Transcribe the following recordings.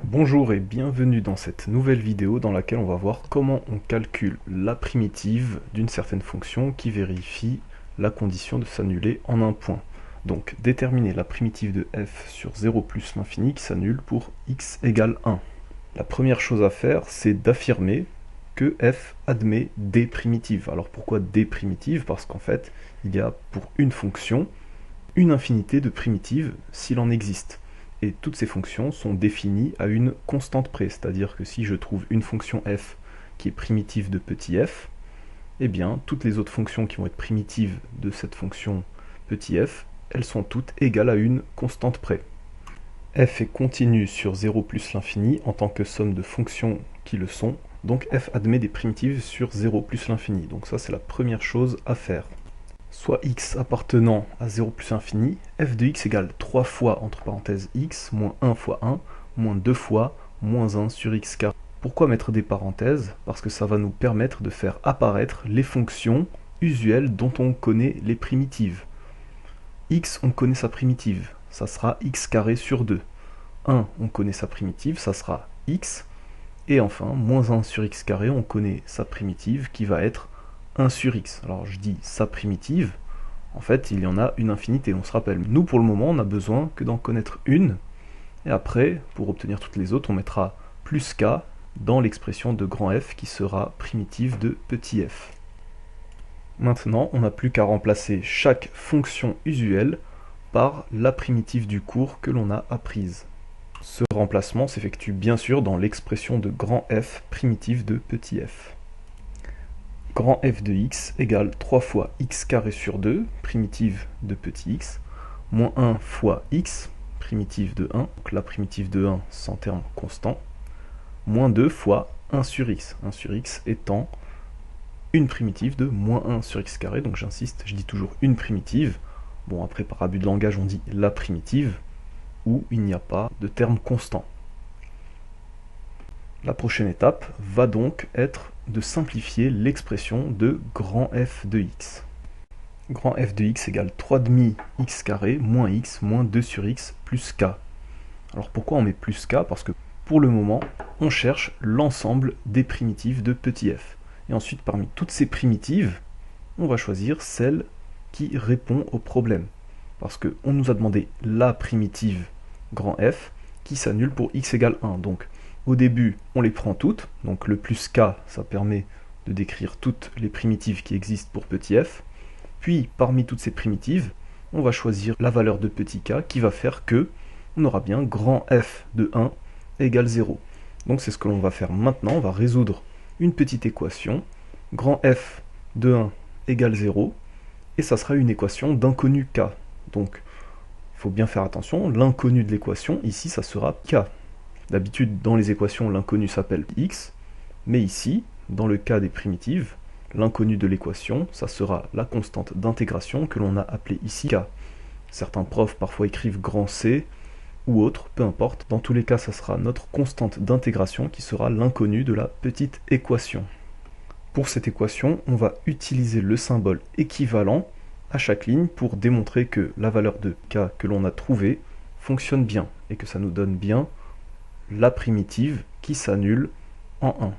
Bonjour et bienvenue dans cette nouvelle vidéo dans laquelle on va voir comment on calcule la primitive d'une certaine fonction qui vérifie la condition de s'annuler en un point. Donc déterminer la primitive de f sur 0 plus l'infini qui s'annule pour x égale 1. La première chose à faire, c'est d'affirmer que f admet des primitives. Alors pourquoi des primitives? Parce qu'en fait, il y a pour une fonction une infinité de primitives s'il en existe. Et toutes ces fonctions sont définies à une constante près, c'est-à-dire que si je trouve une fonction f qui est primitive de petit f, eh bien toutes les autres fonctions qui vont être primitives de cette fonction petit f, elles sont toutes égales à une constante près. F est continu sur 0 plus l'infini en tant que somme de fonctions qui le sont, donc f admet des primitives sur 0 plus l'infini. Donc ça c'est la première chose à faire. Soit x appartenant à 0 plus infini, f de x égale 3 fois, entre parenthèses, x, moins 1 fois 1, moins 2 fois, moins 1 sur x carré. Pourquoi mettre des parenthèses? Parce que ça va nous permettre de faire apparaître les fonctions usuelles dont on connaît les primitives. X, on connaît sa primitive, ça sera x carré sur 2. 1, on connaît sa primitive, ça sera x. Et enfin, moins 1 sur x carré, on connaît sa primitive qui va être 1 sur x. Alors je dis sa primitive, en fait il y en a une infinité, on se rappelle. Nous pour le moment on n'a besoin que d'en connaître une, et après pour obtenir toutes les autres on mettra plus k dans l'expression de grand F qui sera primitive de petit f. Maintenant on n'a plus qu'à remplacer chaque fonction usuelle par la primitive du cours que l'on a apprise. Ce remplacement s'effectue bien sûr dans l'expression de grand F primitive de petit f. Grand f de x égale 3 fois x carré sur 2, primitive de petit x, moins 1 fois x, primitive de 1, donc la primitive de 1 sans terme constant, moins 2 fois 1 sur x étant une primitive de moins 1 sur x carré, donc j'insiste, je dis toujours une primitive. Bon, après par abus de langage on dit la primitive, où il n'y a pas de terme constant. La prochaine étape va donc être de simplifier l'expression de grand f de x. Grand f de x égale 3 demi x carré moins x moins 2 sur x plus k. Alors pourquoi on met plus k? Parce que pour le moment, on cherche l'ensemble des primitives de petit f. Et ensuite, parmi toutes ces primitives, on va choisir celle qui répond au problème. Parce qu'on nous a demandé la primitive grand f qui s'annule pour x égale 1. Donc au début, on les prend toutes, donc le plus k, ça permet de décrire toutes les primitives qui existent pour petit f. Puis, parmi toutes ces primitives, on va choisir la valeur de petit k qui va faire que on aura bien grand f de 1 égale 0. Donc c'est ce que l'on va faire maintenant, on va résoudre une petite équation, grand f de 1 égale 0, et ça sera une équation d'inconnu k. Donc, il faut bien faire attention, l'inconnu de l'équation, ici, ça sera k. D'habitude, dans les équations, l'inconnu s'appelle x, mais ici, dans le cas des primitives, l'inconnu de l'équation, ça sera la constante d'intégration que l'on a appelée ici k. Certains profs parfois écrivent grand C ou autre, peu importe. Dans tous les cas, ça sera notre constante d'intégration qui sera l'inconnu de la petite équation. Pour cette équation, on va utiliser le symbole équivalent à chaque ligne pour démontrer que la valeur de k que l'on a trouvée fonctionne bien et que ça nous donne bien la primitive qui s'annule en 1.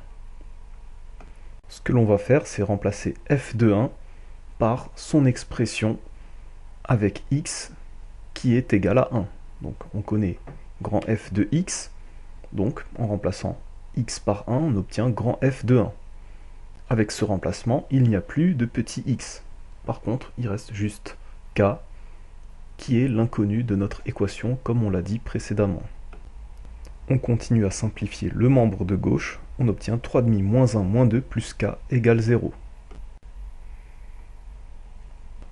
Ce que l'on va faire, c'est remplacer f de 1 par son expression avec x qui est égal à 1. Donc on connaît grand f de x, donc en remplaçant x par 1, on obtient grand f de 1. Avec ce remplacement, il n'y a plus de petit x. Par contre, il reste juste k, qui est l'inconnu de notre équation, comme on l'a dit précédemment. On continue à simplifier le membre de gauche, on obtient 3 demi moins 1 moins 2 plus k égale 0.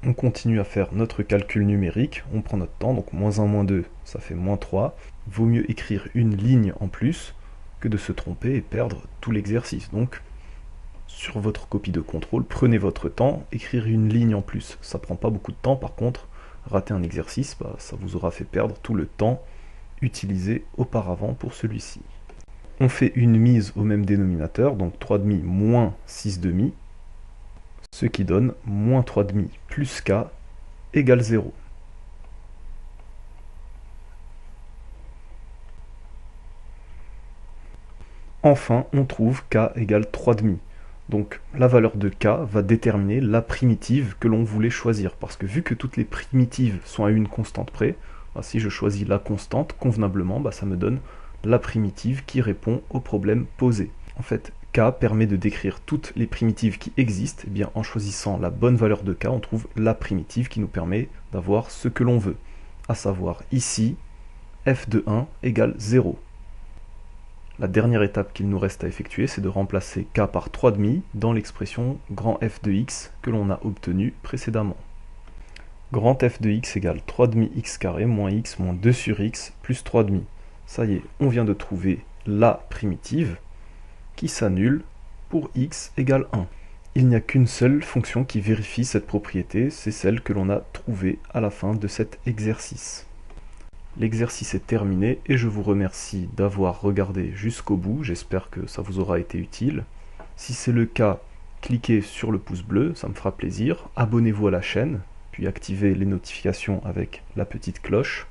On continue à faire notre calcul numérique, on prend notre temps, donc moins 1 moins 2, ça fait moins 3. Vaut mieux écrire une ligne en plus que de se tromper et perdre tout l'exercice. Donc, sur votre copie de contrôle, prenez votre temps, écrire une ligne en plus. Ça prend pas beaucoup de temps, par contre, rater un exercice, ça vous aura fait perdre tout le temps utilisé auparavant pour celui-ci. On fait une mise au même dénominateur, donc 3 demi moins 6 demi, ce qui donne moins 3 demi plus k égale 0. Enfin, on trouve k égale 3,5. Donc la valeur de k va déterminer la primitive que l'on voulait choisir. Parce que vu que toutes les primitives sont à une constante près, bah, si je choisis la constante convenablement, bah, ça me donne la primitive qui répond au problème posé. En fait, k permet de décrire toutes les primitives qui existent. Et bien, en choisissant la bonne valeur de k, on trouve la primitive qui nous permet d'avoir ce que l'on veut. À savoir ici, f de 1 égale 0. La dernière étape qu'il nous reste à effectuer, c'est de remplacer k par 3,5 dans l'expression grand f de x que l'on a obtenue précédemment. Grand f de x égale 3,5 x carré moins x moins 2 sur x plus 3,5. Ça y est, on vient de trouver la primitive qui s'annule pour x égale 1. Il n'y a qu'une seule fonction qui vérifie cette propriété, c'est celle que l'on a trouvée à la fin de cet exercice. L'exercice est terminé et je vous remercie d'avoir regardé jusqu'au bout, j'espère que ça vous aura été utile. Si c'est le cas, cliquez sur le pouce bleu, ça me fera plaisir. Abonnez-vous à la chaîne, puis activez les notifications avec la petite cloche.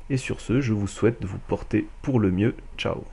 Et sur ce, je vous souhaite de vous porter pour le mieux. Ciao.